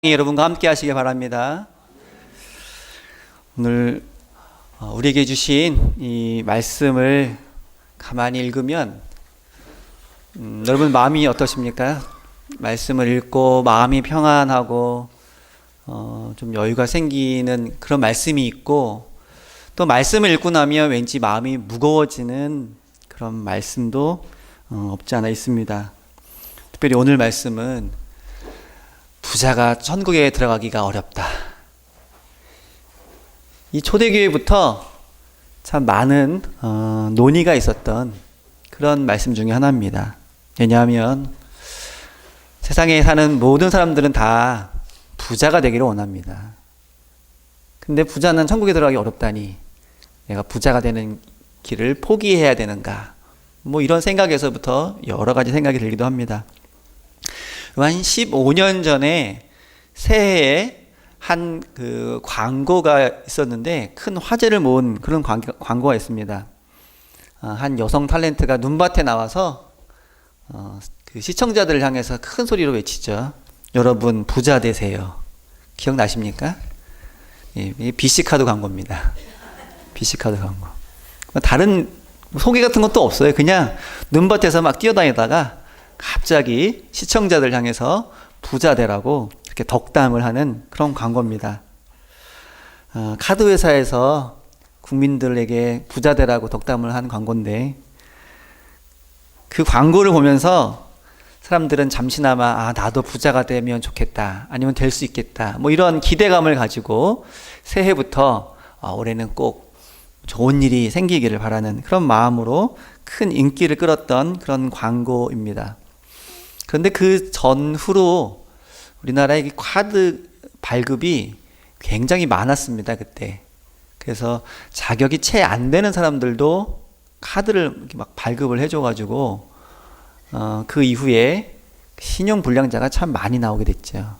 여러분과 함께 하시기 바랍니다. 오늘 우리에게 주신 이 말씀을 가만히 읽으면 여러분 마음이 어떠십니까? 말씀을 읽고 마음이 평안하고 좀 여유가 생기는 그런 말씀이 있고, 또 말씀을 읽고 나면 왠지 마음이 무거워지는 그런 말씀도 없지 않아 있습니다. 특별히 오늘 말씀은 부자가 천국에 들어가기가 어렵다. 이 초대교회부터 참 많은 논의가 있었던 그런 말씀 중에 하나입니다. 왜냐하면 세상에 사는 모든 사람들은 다 부자가 되기를 원합니다. 근데 부자는 천국에 들어가기 어렵다니 내가 부자가 되는 길을 포기해야 되는가, 뭐 이런 생각에서부터 여러 가지 생각이 들기도 합니다. 한 15년 전에 새해에 한 그 광고가 있었는데 큰 화제를 모은 그런 광고가 있습니다. 한 여성 탤런트가 눈밭에 나와서 그 시청자들을 향해서 큰 소리로 외치죠. 여러분 부자 되세요. 기억나십니까? 예, BC카드 광고입니다. BC카드 광고. 다른 소개 같은 것도 없어요. 그냥 눈밭에서 막 뛰어다니다가 갑자기 시청자들 향해서 부자 되라고 이렇게 덕담을 하는 그런 광고입니다. 카드 회사에서 국민들에게 부자 되라고 덕담을 한 광고인데, 그 광고를 보면서 사람들은 잠시나마 나도 부자가 되면 좋겠다, 아니면 될 수 있겠다, 뭐 이런 기대감을 가지고 새해부터 올해는 꼭 좋은 일이 생기기를 바라는 그런 마음으로 큰 인기를 끌었던 그런 광고입니다. 그런데 그 전후로 우리나라의 카드 발급이 굉장히 많았습니다, 그때. 그래서 자격이 채 안 되는 사람들도 카드를 이렇게 막 발급을 해줘가지고, 그 이후에 신용불량자가 참 많이 나오게 됐죠.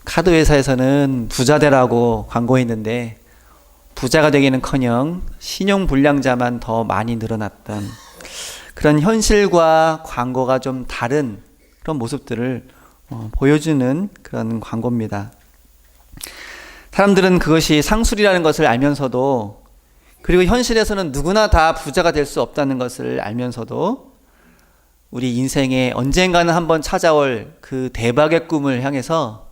카드 회사에서는 부자 되라고 광고했는데, 부자가 되기는커녕 신용불량자만 더 많이 늘어났던 그런 현실과 광고가 좀 다른 그런 모습들을 보여주는 그런 광고입니다. 사람들은 그것이 상술이라는 것을 알면서도, 그리고 현실에서는 누구나 다 부자가 될 수 없다는 것을 알면서도, 우리 인생에 언젠가는 한번 찾아올 그 대박의 꿈을 향해서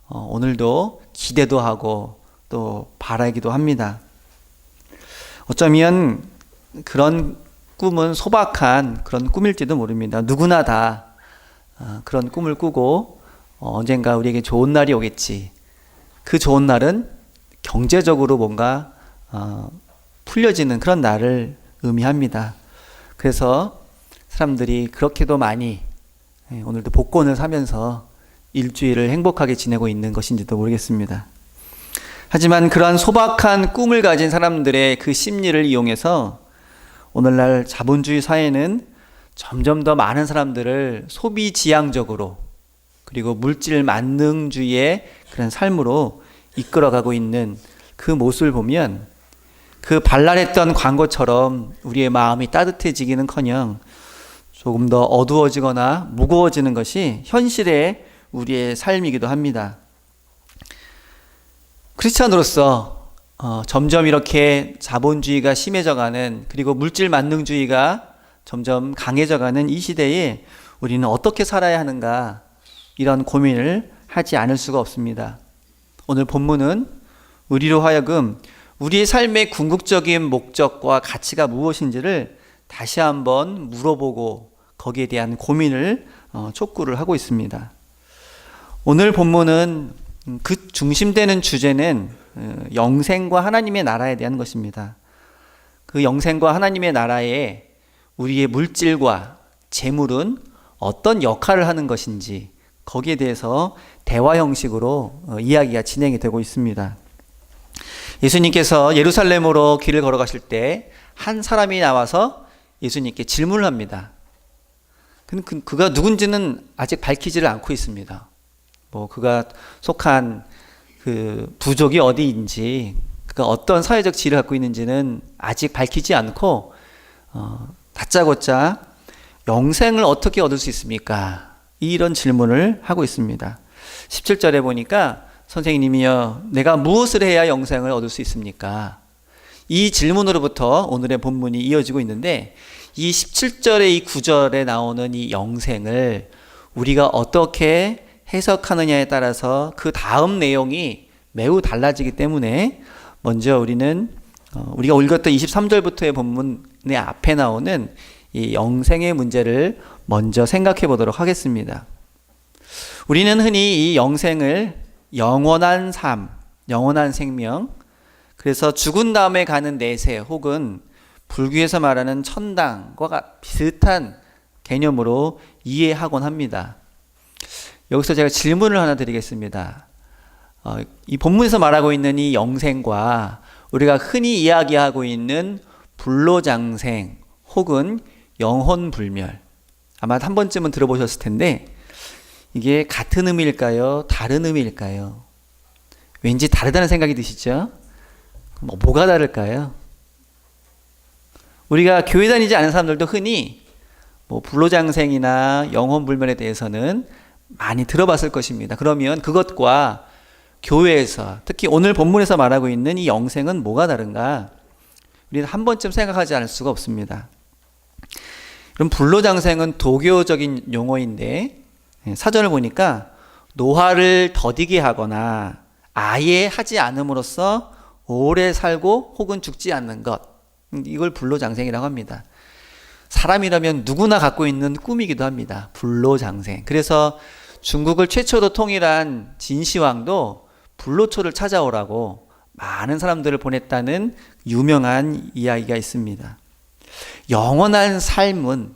오늘도 기대도 하고 또 바라기도 합니다. 어쩌면 그런 꿈은 소박한 그런 꿈일지도 모릅니다. 누구나 다 그런 꿈을 꾸고 언젠가 우리에게 좋은 날이 오겠지. 그 좋은 날은 경제적으로 뭔가 풀려지는 그런 날을 의미합니다. 그래서 사람들이 그렇게도 많이 오늘도 복권을 사면서 일주일을 행복하게 지내고 있는 것인지도 모르겠습니다. 하지만 그러한 소박한 꿈을 가진 사람들의 그 심리를 이용해서 오늘날 자본주의 사회는 점점 더 많은 사람들을 소비 지향적으로, 그리고 물질 만능주의의 그런 삶으로 이끌어가고 있는 그 모습을 보면, 그 발랄했던 광고처럼 우리의 마음이 따뜻해지기는커녕 조금 더 어두워지거나 무거워지는 것이 현실의 우리의 삶이기도 합니다. 크리스찬으로서 점점 이렇게 자본주의가 심해져가는, 그리고 물질 만능주의가 점점 강해져가는 이 시대에 우리는 어떻게 살아야 하는가, 이런 고민을 하지 않을 수가 없습니다. 오늘 본문은 우리로 하여금 우리의 삶의 궁극적인 목적과 가치가 무엇인지를 다시 한번 물어보고 거기에 대한 고민을 촉구를 하고 있습니다. 오늘 본문은 그 중심되는 주제는 영생과 하나님의 나라에 대한 것입니다. 그 영생과 하나님의 나라에 우리의 물질과 재물은 어떤 역할을 하는 것인지, 거기에 대해서 대화 형식으로 이야기가 진행이 되고 있습니다. 예수님께서 예루살렘으로 길을 걸어가실 때 한 사람이 나와서 예수님께 질문을 합니다. 그가 누군지는 아직 밝히지를 않고 있습니다. 그가 속한 그 부족이 어디인지, 그가 어떤 사회적 지위를 갖고 있는지는 아직 밝히지 않고 다짜고짜 영생을 어떻게 얻을 수 있습니까? 이런 질문을 하고 있습니다. 17절에 보니까 선생님이여 내가 무엇을 해야 영생을 얻을 수 있습니까? 이 질문으로부터 오늘의 본문이 이어지고 있는데 이 17절의 이 구절에 나오는 이 영생을 우리가 어떻게 해석하느냐에 따라서 그 다음 내용이 매우 달라지기 때문에 먼저 우리가 읽었던 23절부터의 본문의 앞에 나오는 이 영생의 문제를 먼저 생각해 보도록 하겠습니다. 우리는 흔히 이 영생을 영원한 삶, 영원한 생명, 그래서 죽은 다음에 가는 내세 혹은 불교에서 말하는 천당과 비슷한 개념으로 이해하곤 합니다. 여기서 제가 질문을 하나 드리겠습니다. 이 본문에서 말하고 있는 이 영생과 우리가 흔히 이야기하고 있는 불로장생 혹은 영혼불멸, 아마 한 번쯤은 들어보셨을 텐데 이게 같은 의미일까요? 다른 의미일까요? 왠지 다르다는 생각이 드시죠? 뭐가 다를까요? 우리가 교회 다니지 않은 사람들도 흔히 불로장생이나 영혼불멸에 대해서는 많이 들어봤을 것입니다. 그러면 그것과 교회에서 특히 오늘 본문에서 말하고 있는 이 영생은 뭐가 다른가? 우리는 한 번쯤 생각하지 않을 수가 없습니다. 그럼 불로장생은 도교적인 용어인데 사전을 보니까 노화를 더디게 하거나 아예 하지 않음으로써 오래 살고 혹은 죽지 않는 것, 이걸 불로장생이라고 합니다. 사람이라면 누구나 갖고 있는 꿈이기도 합니다. 불로장생. 그래서 중국을 최초로 통일한 진시황도 불로초를 찾아오라고 많은 사람들을 보냈다는 유명한 이야기가 있습니다. 영원한 삶은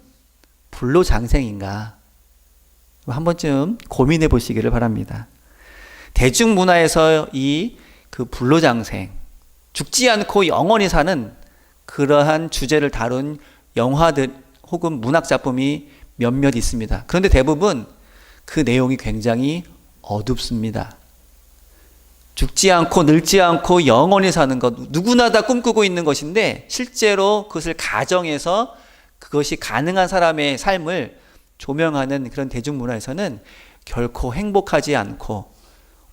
불로장생인가? 한 번쯤 고민해 보시기를 바랍니다. 대중문화에서 그 불로장생, 죽지 않고 영원히 사는 그러한 주제를 다룬 영화들 혹은 문학작품이 몇몇 있습니다. 그런데 대부분 그 내용이 굉장히 어둡습니다. 죽지 않고 늙지 않고 영원히 사는 것, 누구나 다 꿈꾸고 있는 것인데 실제로 그것을 가정해서 그것이 가능한 사람의 삶을 조명하는 그런 대중문화에서는 결코 행복하지 않고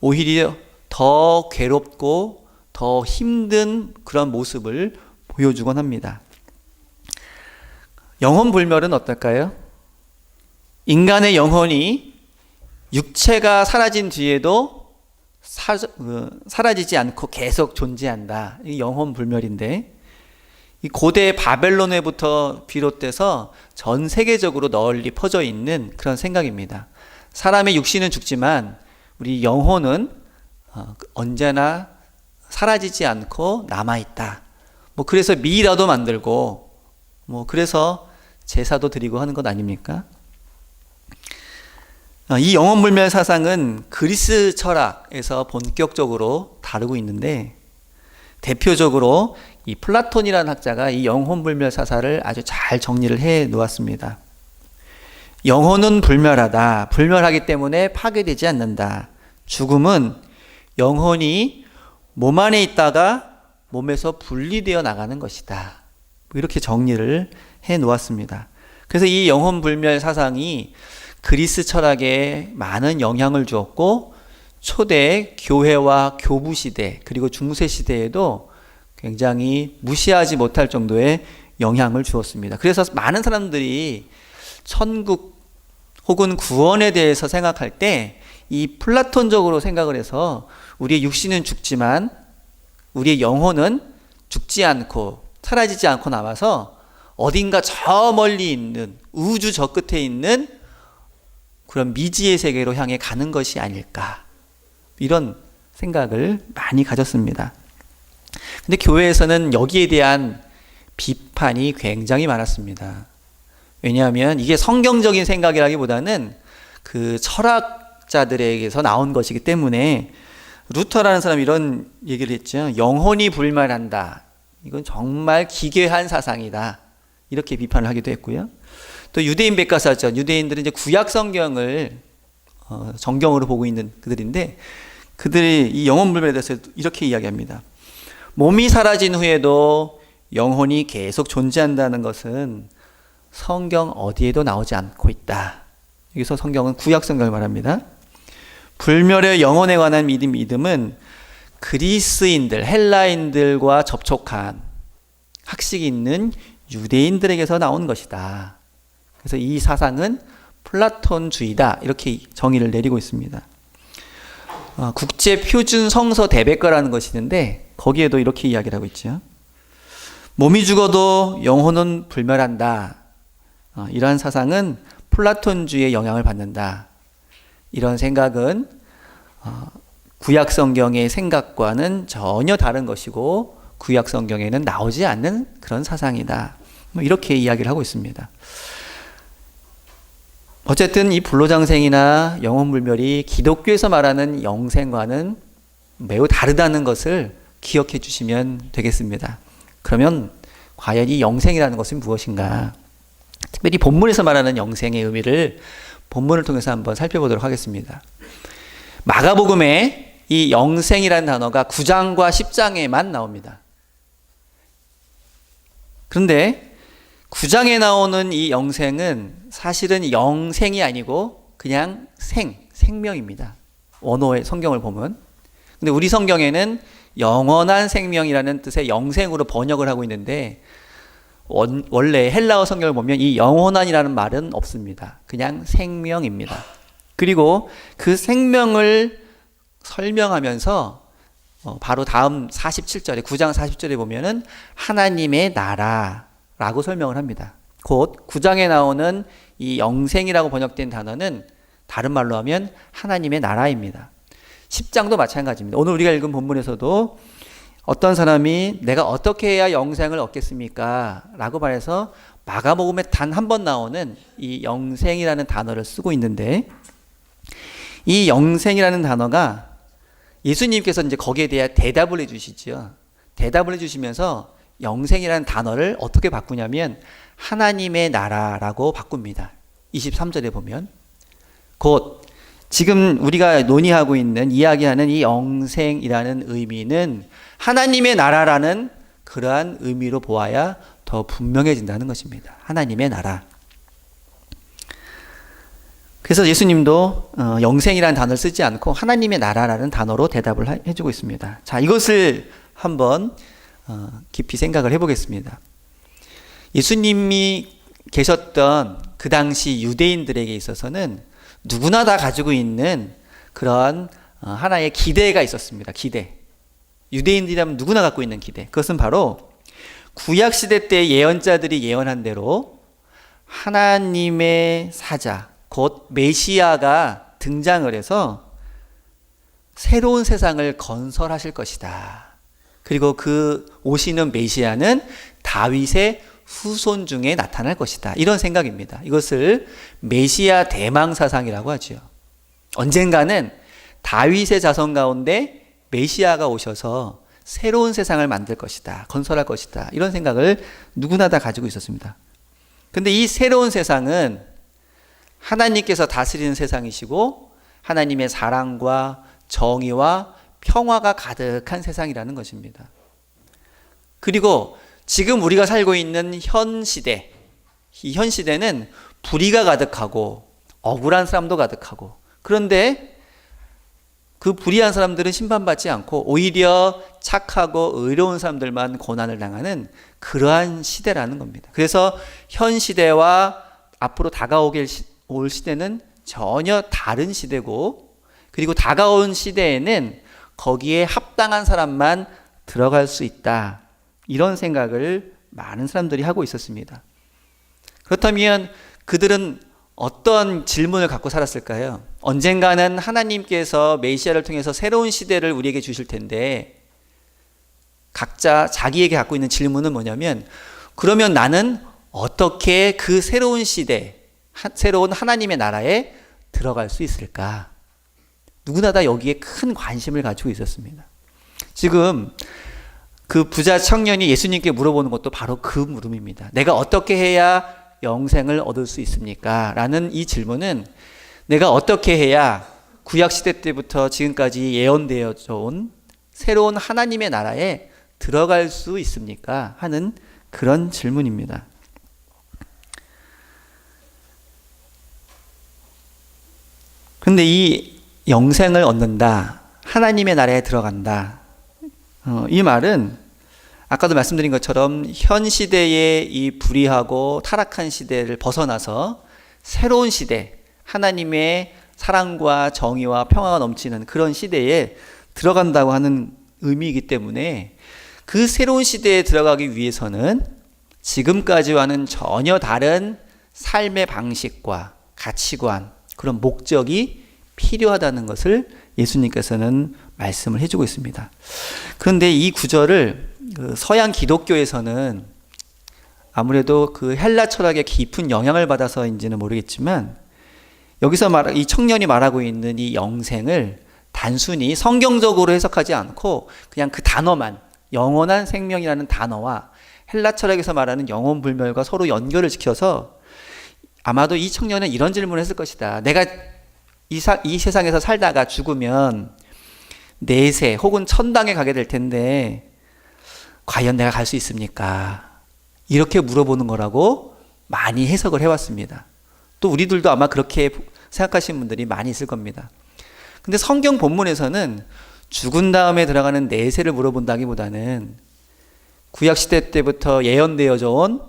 오히려 더 괴롭고 더 힘든 그런 모습을 보여주곤 합니다. 영혼불멸은 어떨까요? 인간의 영혼이 육체가 사라진 뒤에도 사라지지 않고 계속 존재한다. 이 영혼불멸인데 이 고대 바벨론에부터 비롯돼서 전 세계적으로 널리 퍼져 있는 그런 생각입니다. 사람의 육신은 죽지만 우리 영혼은 언제나 사라지지 않고 남아있다. 그래서 미라도 만들고 그래서 제사도 드리고 하는 것 아닙니까? 이 영혼불멸 사상은 그리스 철학에서 본격적으로 다루고 있는데 대표적으로 이 플라톤이라는 학자가 이 영혼불멸 사상을 아주 잘 정리를 해 놓았습니다. 영혼은 불멸하다. 불멸하기 때문에 파괴되지 않는다. 죽음은 영혼이 몸 안에 있다가 몸에서 분리되어 나가는 것이다. 이렇게 정리를 해 놓았습니다. 그래서 이 영혼불멸 사상이 그리스 철학에 많은 영향을 주었고 초대 교회와 교부 시대 그리고 중세 시대에도 굉장히 무시하지 못할 정도의 영향을 주었습니다. 그래서 많은 사람들이 천국 혹은 구원에 대해서 생각할 때 이 플라톤적으로 생각을 해서 우리의 육신은 죽지만 우리의 영혼은 죽지 않고 사라지지 않고 남아서 어딘가 저 멀리 있는 우주 저 끝에 있는 그런 미지의 세계로 향해 가는 것이 아닐까, 이런 생각을 많이 가졌습니다. 근데 교회에서는 여기에 대한 비판이 굉장히 많았습니다. 왜냐하면 이게 성경적인 생각이라기보다는 그 철학자들에게서 나온 것이기 때문에 루터라는 사람이 이런 얘기를 했죠. 영혼이 불멸한다. 이건 정말 기괴한 사상이다. 이렇게 비판을 하기도 했고요. 또 유대인 백과사전, 유대인들은 이제 구약 성경을 정경으로 보고 있는 그들인데 그들이 이 영혼불멸에 대해서 이렇게 이야기합니다. 몸이 사라진 후에도 영혼이 계속 존재한다는 것은 성경 어디에도 나오지 않고 있다. 여기서 성경은 구약 성경을 말합니다. 불멸의 영혼에 관한 믿음은 그리스인들, 헬라인들과 접촉한 학식이 있는 유대인들에게서 나온 것이다. 그래서 이 사상은 플라톤주의다. 이렇게 정의를 내리고 있습니다. 국제표준성서대백과라는 것이 있는데 거기에도 이렇게 이야기를 하고 있죠. 몸이 죽어도 영혼은 불멸한다. 이러한 사상은 플라톤주의의 영향을 받는다. 이런 생각은 구약 성경의 생각과는 전혀 다른 것이고 구약 성경에는 나오지 않는 그런 사상이다. 이렇게 이야기를 하고 있습니다. 어쨌든 이 불로장생이나 영혼불멸이 기독교에서 말하는 영생과는 매우 다르다는 것을 기억해 주시면 되겠습니다. 그러면 과연 이 영생이라는 것은 무엇인가? 특별히 본문에서 말하는 영생의 의미를 본문을 통해서 한번 살펴보도록 하겠습니다. 마가복음에 이 영생이라는 단어가 9장과 10장에만 나옵니다. 그런데 9장에 나오는 이 영생은 사실은 영생이 아니고 그냥 생명입니다. 원어의 성경을 보면. 근데 우리 성경에는 영원한 생명이라는 뜻의 영생으로 번역을 하고 있는데 원래 헬라어 성경을 보면 이 영원한이라는 말은 없습니다. 그냥 생명입니다. 그리고 그 생명을 설명하면서 바로 다음 47절에 9장 40절에 보면은 하나님의 나라라고 설명을 합니다. 곧 9장에 나오는 이 영생이라고 번역된 단어는 다른 말로 하면 하나님의 나라입니다. 10장도 마찬가지입니다. 오늘 우리가 읽은 본문에서도 어떤 사람이 내가 어떻게 해야 영생을 얻겠습니까? 라고 말해서 마가복음에 단 한 번 나오는 이 영생이라는 단어를 쓰고 있는데 이 영생이라는 단어가 예수님께서 이제 거기에 대해 대답을 해주시죠. 대답을 해주시면서 영생이라는 단어를 어떻게 바꾸냐면 하나님의 나라라고 바꿉니다. 23절에 보면 곧 지금 우리가 논의하고 있는 이야기하는 이 영생이라는 의미는 하나님의 나라라는 그러한 의미로 보아야 더 분명해진다는 것입니다. 하나님의 나라. 그래서 예수님도 영생이라는 단어를 쓰지 않고 하나님의 나라라는 단어로 대답을 해주고 있습니다. 자, 이것을 한번 깊이 생각을 해보겠습니다. 예수님이 계셨던 그 당시 유대인들에게 있어서는 누구나 다 가지고 있는 그런 하나의 기대가 있었습니다. 기대. 유대인들이라면 누구나 갖고 있는 기대. 그것은 바로 구약시대 때 예언자들이 예언한 대로 하나님의 사자, 곧 메시아가 등장을 해서 새로운 세상을 건설하실 것이다. 그리고 그 오시는 메시아는 다윗의 후손 중에 나타날 것이다. 이런 생각입니다. 이것을 메시아 대망사상이라고 하죠. 언젠가는 다윗의 자손 가운데 메시아가 오셔서 새로운 세상을 만들 것이다. 건설할 것이다. 이런 생각을 누구나 다 가지고 있었습니다. 근데 이 새로운 세상은 하나님께서 다스리는 세상이시고 하나님의 사랑과 정의와 평화가 가득한 세상이라는 것입니다. 그리고 지금 우리가 살고 있는 현 시대, 이 현 시대는 불의가 가득하고 억울한 사람도 가득하고, 그런데 그 불의한 사람들은 심판받지 않고 오히려 착하고 의로운 사람들만 고난을 당하는 그러한 시대라는 겁니다. 그래서 현 시대와 앞으로 올 시대는 전혀 다른 시대고, 그리고 다가온 시대에는 거기에 합당한 사람만 들어갈 수 있다. 이런 생각을 많은 사람들이 하고 있었습니다. 그렇다면 그들은 어떤 질문을 갖고 살았을까요? 언젠가는 하나님께서 메시아를 통해서 새로운 시대를 우리에게 주실 텐데 각자 자기에게 갖고 있는 질문은 뭐냐면, 그러면 나는 어떻게 그 새로운 시대, 새로운 하나님의 나라에 들어갈 수 있을까? 누구나 다 여기에 큰 관심을 가지고 있었습니다. 지금 그 부자 청년이 예수님께 물어보는 것도 바로 그 물음입니다. 내가 어떻게 해야 영생을 얻을 수 있습니까? 라는 이 질문은 내가 어떻게 해야 구약시대 때부터 지금까지 예언되어져 온 새로운 하나님의 나라에 들어갈 수 있습니까? 하는 그런 질문입니다. 그런데 이 영생을 얻는다. 하나님의 나라에 들어간다. 이 말은 아까도 말씀드린 것처럼 현 시대의 이 불의하고 타락한 시대를 벗어나서 새로운 시대, 하나님의 사랑과 정의와 평화가 넘치는 그런 시대에 들어간다고 하는 의미이기 때문에 그 새로운 시대에 들어가기 위해서는 지금까지와는 전혀 다른 삶의 방식과 가치관, 그런 목적이 필요하다는 것을 예수님께서는 말씀을 해주고 있습니다. 그런데 이 구절을 서양 기독교에서는 아무래도 그 헬라 철학의 깊은 영향을 받아서인지는 모르겠지만 여기서 이 청년이 말하고 있는 이 영생을 단순히 성경적으로 해석하지 않고 그냥 그 단어만, 영원한 생명이라는 단어와 헬라 철학에서 말하는 영혼 불멸과 서로 연결을 지켜서 아마도 이 청년은 이런 질문을 했을 것이다. 내가 이 세상에서 살다가 죽으면 내세 혹은 천당에 가게 될 텐데 과연 내가 갈 수 있습니까? 이렇게 물어보는 거라고 많이 해석을 해왔습니다. 또 우리들도 아마 그렇게 생각하시는 분들이 많이 있을 겁니다. 근데 성경 본문에서는 죽은 다음에 들어가는 내세를 물어본다기보다는 구약시대 때부터 예언되어져 온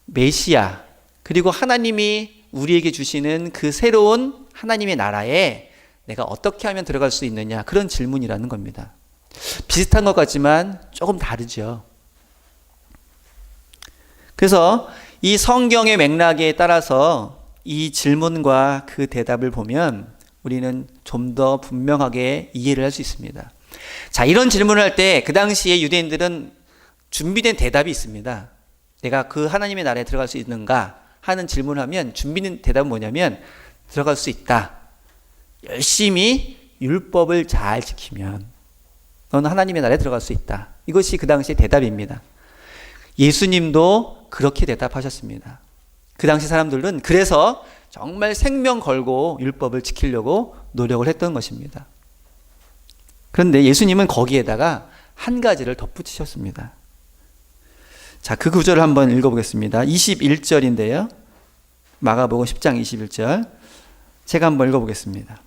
메시아, 그리고 하나님이 우리에게 주시는 그 새로운 하나님의 나라에 내가 어떻게 하면 들어갈 수 있느냐, 그런 질문이라는 겁니다. 비슷한 것 같지만 조금 다르죠. 그래서 이 성경의 맥락에 따라서 이 질문과 그 대답을 보면 우리는 좀 더 분명하게 이해를 할 수 있습니다. 자, 이런 질문을 할 때 그 당시에 유대인들은 준비된 대답이 있습니다. 내가 그 하나님의 나라에 들어갈 수 있는가 하는 질문을 하면 준비된 대답은 뭐냐면 들어갈 수 있다. 열심히 율법을 잘 지키면 너는 하나님의 나라에 들어갈 수 있다. 이것이 그 당시의 대답입니다. 예수님도 그렇게 대답하셨습니다. 그 당시 사람들은 그래서 정말 생명 걸고 율법을 지키려고 노력을 했던 것입니다. 그런데 예수님은 거기에다가 한 가지를 덧붙이셨습니다. 자, 그 구절을 한번 읽어보겠습니다. 21절인데요. 마가복음 10장 21절. 제가 한번 읽어보겠습니다.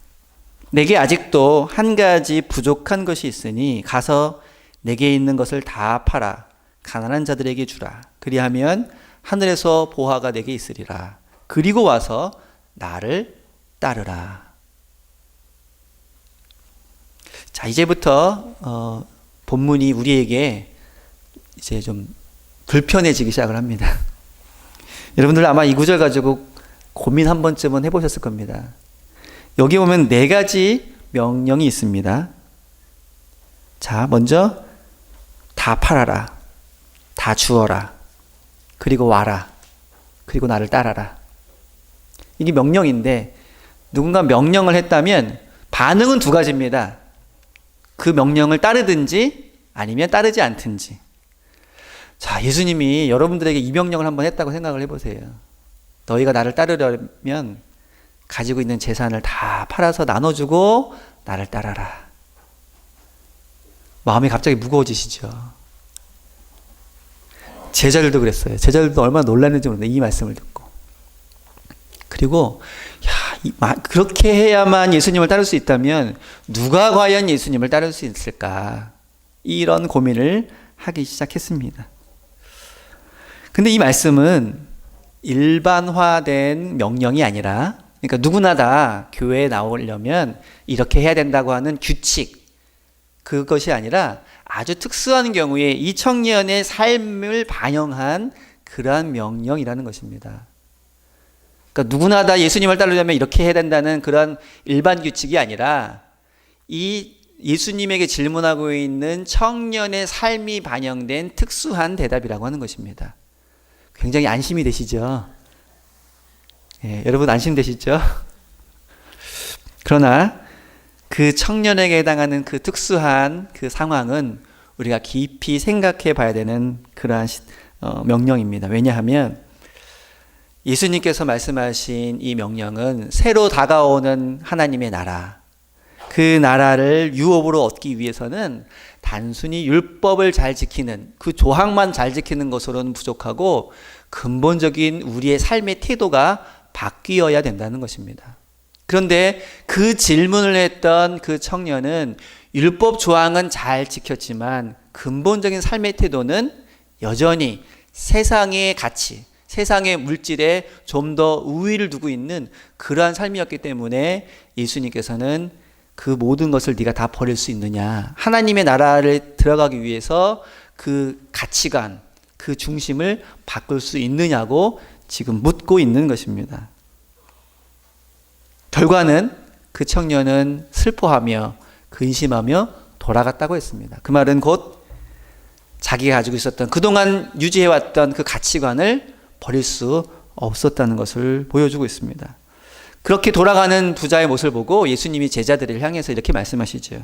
내게 아직도 한 가지 부족한 것이 있으니 가서 내게 있는 것을 다 팔아 가난한 자들에게 주라. 그리하면 하늘에서 보화가 내게 있으리라. 그리고 와서 나를 따르라. 자, 이제부터 본문이 우리에게 이제 좀 불편해지기 시작을 합니다. 여러분들 아마 이 구절 가지고 고민 한 번쯤은 해보셨을 겁니다. 여기 보면 네 가지 명령이 있습니다. 자, 먼저 다 팔아라. 다 주어라. 그리고 와라. 그리고 나를 따라라. 이게 명령인데 누군가 명령을 했다면 반응은 두 가지입니다. 그 명령을 따르든지 아니면 따르지 않든지. 자, 예수님이 여러분들에게 이 명령을 한번 했다고 생각을 해보세요. 너희가 나를 따르려면 가지고 있는 재산을 다 팔아서 나눠주고 나를 따라라. 마음이 갑자기 무거워지시죠. 제자들도 그랬어요. 제자들도 얼마나 놀랐는지 모르는데 이 말씀을 듣고. 그리고 그렇게 해야만 예수님을 따를 수 있다면 누가 과연 예수님을 따를 수 있을까? 이런 고민을 하기 시작했습니다. 근데 이 말씀은 일반화된 명령이 아니라, 그러니까 누구나 다 교회에 나오려면 이렇게 해야 된다고 하는 규칙, 그것이 아니라 아주 특수한 경우에 이 청년의 삶을 반영한 그러한 명령이라는 것입니다. 그러니까 누구나 다 예수님을 따르려면 이렇게 해야 된다는 그런 일반 규칙이 아니라 이 예수님에게 질문하고 있는 청년의 삶이 반영된 특수한 대답이라고 하는 것입니다. 굉장히 안심이 되시죠? 예, 여러분 안심되시죠? 그러나 그 청년에게 해당하는 그 특수한 그 상황은 우리가 깊이 생각해 봐야 되는 그러한 명령입니다. 왜냐하면 예수님께서 말씀하신 이 명령은 새로 다가오는 하나님의 나라, 그 나라를 유업으로 얻기 위해서는 단순히 율법을 잘 지키는 그 조항만 잘 지키는 것으로는 부족하고 근본적인 우리의 삶의 태도가 바뀌어야 된다는 것입니다. 그런데 그 질문을 했던 그 청년은 율법 조항은 잘 지켰지만 근본적인 삶의 태도는 여전히 세상의 가치, 세상의 물질에 좀 더 우위를 두고 있는 그러한 삶이었기 때문에 예수님께서는 그 모든 것을 네가 다 버릴 수 있느냐, 하나님의 나라를 들어가기 위해서 그 가치관, 그 중심을 바꿀 수 있느냐고 지금 묻고 있는 것입니다. 결과는 그 청년은 슬퍼하며 근심하며 돌아갔다고 했습니다. 그 말은 곧 자기가 가지고 있었던 그동안 유지해왔던 그 가치관을 버릴 수 없었다는 것을 보여주고 있습니다. 그렇게 돌아가는 부자의 모습을 보고 예수님이 제자들을 향해서 이렇게 말씀하시죠.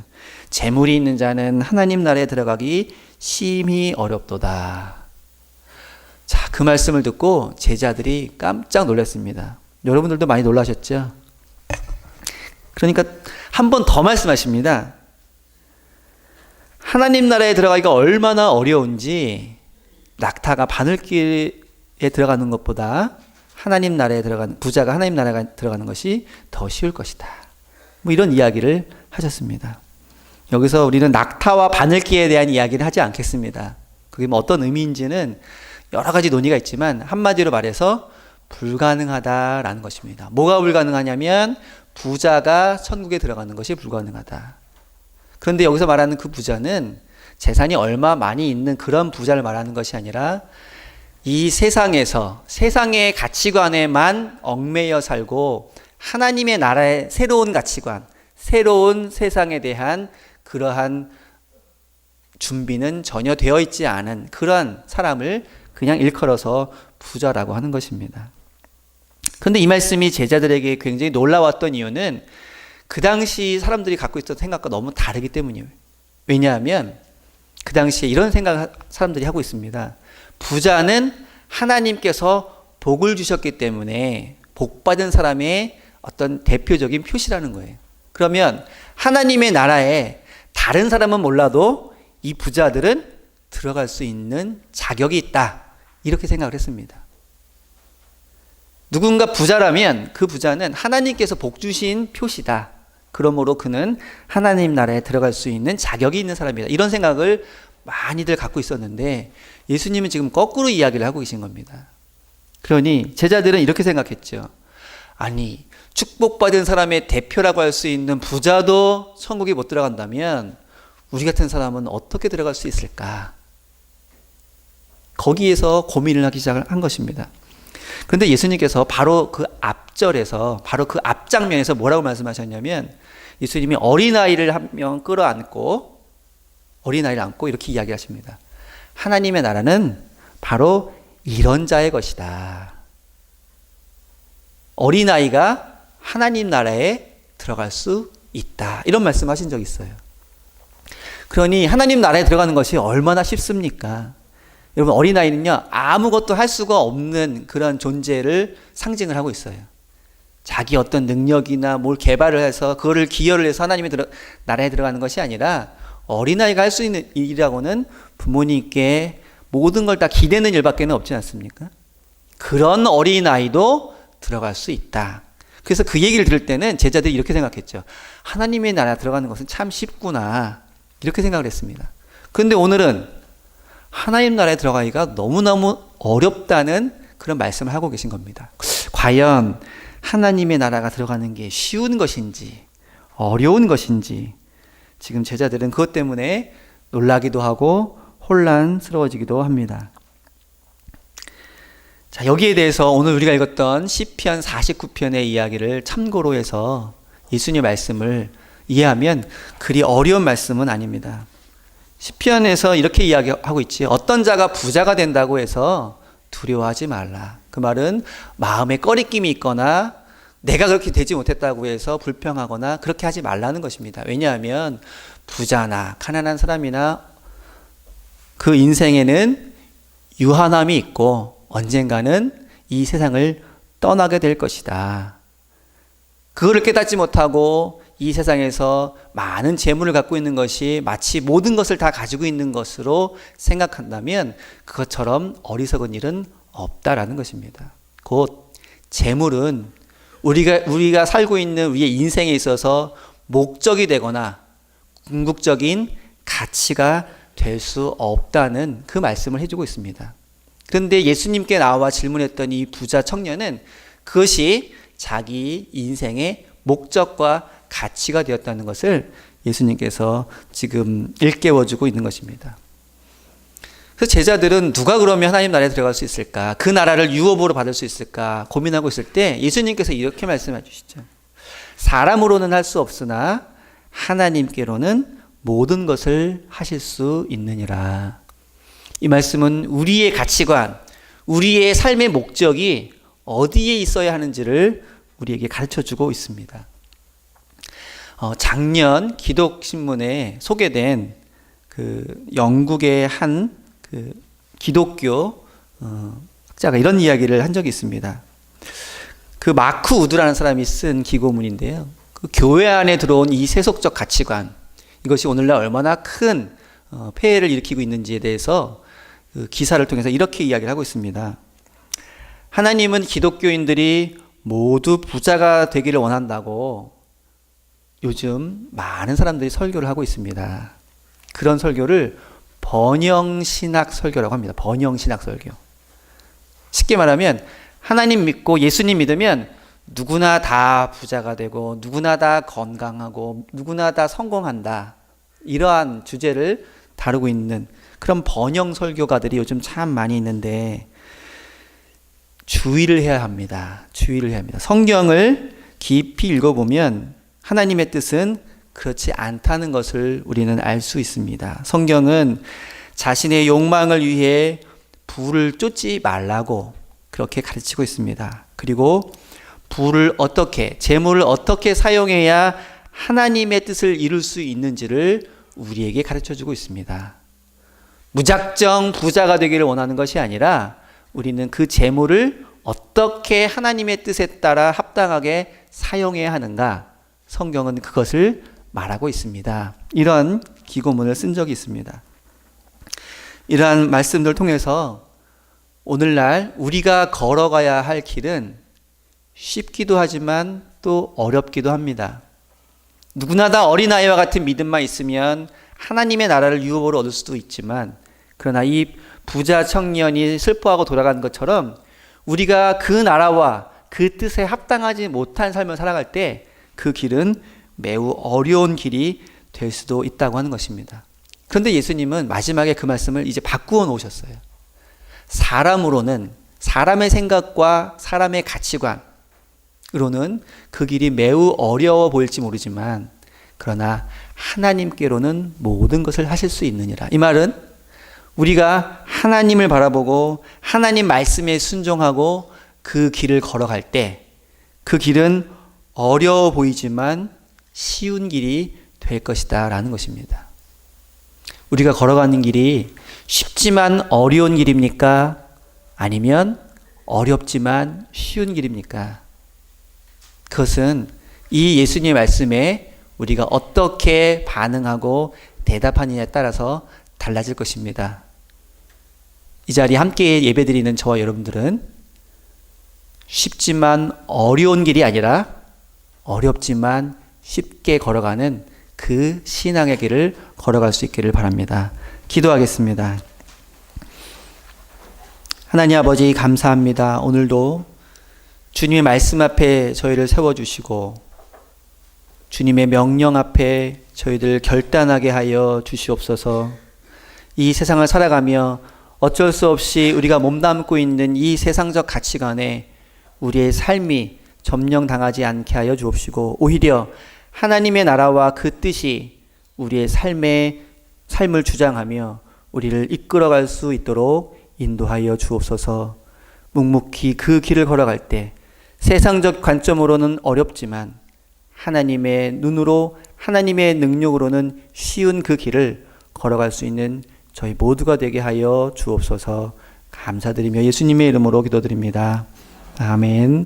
재물이 있는 자는 하나님 나라에 들어가기 심히 어렵도다. 자, 그 말씀을 듣고 제자들이 깜짝 놀랐습니다. 여러분들도 많이 놀라셨죠? 그러니까 한 번 더 말씀하십니다. 하나님 나라에 들어가기가 얼마나 어려운지 낙타가 바늘길에 들어가는 것보다 하나님 나라에 들어가는, 부자가 하나님 나라에 들어가는 것이 더 쉬울 것이다. 뭐 이런 이야기를 하셨습니다. 여기서 우리는 낙타와 바늘길에 대한 이야기를 하지 않겠습니다. 그게 뭐 어떤 의미인지는 여러 가지 논의가 있지만 한마디로 말해서 불가능하다라는 것입니다. 뭐가 불가능하냐면 부자가 천국에 들어가는 것이 불가능하다. 그런데 여기서 말하는 그 부자는 재산이 얼마 많이 있는 그런 부자를 말하는 것이 아니라 이 세상에서 세상의 가치관에만 얽매여 살고 하나님의 나라의 새로운 가치관, 새로운 세상에 대한 그러한 준비는 전혀 되어 있지 않은 그러한 사람을 그냥 일컬어서 부자라고 하는 것입니다. 그런데 이 말씀이 제자들에게 굉장히 놀라웠던 이유는 그 당시 사람들이 갖고 있었던 생각과 너무 다르기 때문이에요. 왜냐하면 그 당시에 이런 생각을 사람들이 하고 있습니다. 부자는 하나님께서 복을 주셨기 때문에 복받은 사람의 어떤 대표적인 표시라는 거예요. 그러면 하나님의 나라에 다른 사람은 몰라도 이 부자들은 들어갈 수 있는 자격이 있다. 이렇게 생각을 했습니다. 누군가 부자라면 그 부자는 하나님께서 복 주신 표시다. 그러므로 그는 하나님 나라에 들어갈 수 있는 자격이 있는 사람이다. 이런 생각을 많이들 갖고 있었는데 예수님은 지금 거꾸로 이야기를 하고 계신 겁니다. 그러니 제자들은 이렇게 생각했죠. 아니, 축복받은 사람의 대표라고 할 수 있는 부자도 천국에 못 들어간다면 우리 같은 사람은 어떻게 들어갈 수 있을까? 거기에서 고민을 하기 시작한 것입니다. 그런데 예수님께서 바로 그 앞절에서, 바로 그 앞장면에서 뭐라고 말씀하셨냐면 예수님이 어린아이를 한 명 끌어안고, 어린아이를 안고 이렇게 이야기하십니다. 하나님의 나라는 바로 이런 자의 것이다. 어린아이가 하나님 나라에 들어갈 수 있다. 이런 말씀하신 적이 있어요. 그러니 하나님 나라에 들어가는 것이 얼마나 쉽습니까? 여러분, 어린아이는요, 아무것도 할 수가 없는 그런 존재를 상징을 하고 있어요. 자기 어떤 능력이나 뭘 개발을 해서 그거를 기여를 해서 하나님의 나라에 들어가는 것이 아니라 어린아이가 할 수 있는 일이라고는 부모님께 모든 걸 다 기대는 일밖에 없지 않습니까? 그런 어린아이도 들어갈 수 있다. 그래서 그 얘기를 들을 때는 제자들이 이렇게 생각했죠. 하나님의 나라 들어가는 것은 참 쉽구나. 이렇게 생각을 했습니다. 그런데 오늘은 하나님 나라에 들어가기가 너무너무 어렵다는 그런 말씀을 하고 계신 겁니다. 과연 하나님의 나라가 들어가는 게 쉬운 것인지 어려운 것인지 지금 제자들은 그것 때문에 놀라기도 하고 혼란스러워지기도 합니다. 자, 여기에 대해서 오늘 우리가 읽었던 시편 49편의 이야기를 참고로 해서 예수님의 말씀을 이해하면 그리 어려운 말씀은 아닙니다. 시편에서 이렇게 이야기하고 있지. 어떤 자가 부자가 된다고 해서 두려워하지 말라. 그 말은 마음에 꺼리낌이 있거나 내가 그렇게 되지 못했다고 해서 불평하거나 그렇게 하지 말라는 것입니다. 왜냐하면 부자나 가난한 사람이나 그 인생에는 유한함이 있고 언젠가는 이 세상을 떠나게 될 것이다. 그거를 깨닫지 못하고 이 세상에서 많은 재물을 갖고 있는 것이 마치 모든 것을 다 가지고 있는 것으로 생각한다면 그것처럼 어리석은 일은 없다라는 것입니다. 곧 재물은 우리가 살고 있는 우리의 인생에 있어서 목적이 되거나 궁극적인 가치가 될 수 없다는 그 말씀을 해주고 있습니다. 그런데 예수님께 나와 질문했던 이 부자 청년은 그것이 자기 인생의 목적과 가치가 되었다는 것을 예수님께서 지금 일깨워주고 있는 것입니다. 그래서 제자들은 누가 그러면 하나님 나라에 들어갈 수 있을까? 그 나라를 유업으로 받을 수 있을까? 고민하고 있을 때 예수님께서 이렇게 말씀해 주시죠. 사람으로는 할 수 없으나 하나님께로는 모든 것을 하실 수 있느니라. 이 말씀은 우리의 가치관, 우리의 삶의 목적이 어디에 있어야 하는지를 우리에게 가르쳐주고 있습니다. 작년 기독신문에 소개된 그 영국의 한 그 기독교 학자가 이런 이야기를 한 적이 있습니다. 그 마크 우드라는 사람이 쓴 기고문인데요. 그 교회 안에 들어온 이 세속적 가치관, 이것이 오늘날 얼마나 큰 폐해를 일으키고 있는지에 대해서 그 기사를 통해서 이렇게 이야기를 하고 있습니다. 하나님은 기독교인들이 모두 부자가 되기를 원한다고 요즘 많은 사람들이 설교를 하고 있습니다. 그런 설교를 번영신학 설교라고 합니다. 번영신학 설교. 쉽게 말하면 하나님 믿고 예수님 믿으면 누구나 다 부자가 되고 누구나 다 건강하고 누구나 다 성공한다. 이러한 주제를 다루고 있는 그런 번영 설교가들이 요즘 참 많이 있는데 주의를 해야 합니다. 주의를 해야 합니다. 성경을 깊이 읽어보면 하나님의 뜻은 그렇지 않다는 것을 우리는 알 수 있습니다. 성경은 자신의 욕망을 위해 부를 쫓지 말라고 그렇게 가르치고 있습니다. 그리고 재물을 어떻게 사용해야 하나님의 뜻을 이룰 수 있는지를 우리에게 가르쳐주고 있습니다. 무작정 부자가 되기를 원하는 것이 아니라 우리는 그 재물을 어떻게 하나님의 뜻에 따라 합당하게 사용해야 하는가, 성경은 그것을 말하고 있습니다. 이런 기고문을 쓴 적이 있습니다. 이러한 말씀들을 통해서 오늘날 우리가 걸어가야 할 길은 쉽기도 하지만 또 어렵기도 합니다. 누구나 다 어린아이와 같은 믿음만 있으면 하나님의 나라를 유업으로 얻을 수도 있지만, 그러나 이 부자 청년이 슬퍼하고 돌아가는 것처럼 우리가 그 나라와 그 뜻에 합당하지 못한 삶을 살아갈 때 그 길은 매우 어려운 길이 될 수도 있다고 하는 것입니다. 그런데 예수님은 마지막에 그 말씀을 이제 바꾸어 놓으셨어요. 사람으로는, 사람의 생각과 사람의 가치관으로는 그 길이 매우 어려워 보일지 모르지만 그러나 하나님께로는 모든 것을 하실 수 있느니라. 이 말은 우리가 하나님을 바라보고 하나님 말씀에 순종하고 그 길을 걸어갈 때 그 길은 어려워 보이지만 쉬운 길이 될 것이다 라는 것입니다. 우리가 걸어가는 길이 쉽지만 어려운 길입니까? 아니면 어렵지만 쉬운 길입니까? 그것은 이 예수님의 말씀에 우리가 어떻게 반응하고 대답하느냐에 따라서 달라질 것입니다. 이 자리에 함께 예배드리는 저와 여러분들은 쉽지만 어려운 길이 아니라 어렵지만 쉽게 걸어가는 그 신앙의 길을 걸어갈 수 있기를 바랍니다. 기도하겠습니다. 하나님 아버지 감사합니다. 오늘도 주님의 말씀 앞에 저희를 세워주시고 주님의 명령 앞에 저희들 결단하게 하여 주시옵소서. 이 세상을 살아가며 어쩔 수 없이 우리가 몸담고 있는 이 세상적 가치관에 우리의 삶이 점령당하지 않게 하여 주옵시고 오히려 하나님의 나라와 그 뜻이 우리의 삶을 주장하며 우리를 이끌어갈 수 있도록 인도하여 주옵소서. 묵묵히 그 길을 걸어갈 때 세상적 관점으로는 어렵지만 하나님의 눈으로 하나님의 능력으로는 쉬운 그 길을 걸어갈 수 있는 저희 모두가 되게 하여 주옵소서. 감사드리며 예수님의 이름으로 기도드립니다. 아멘.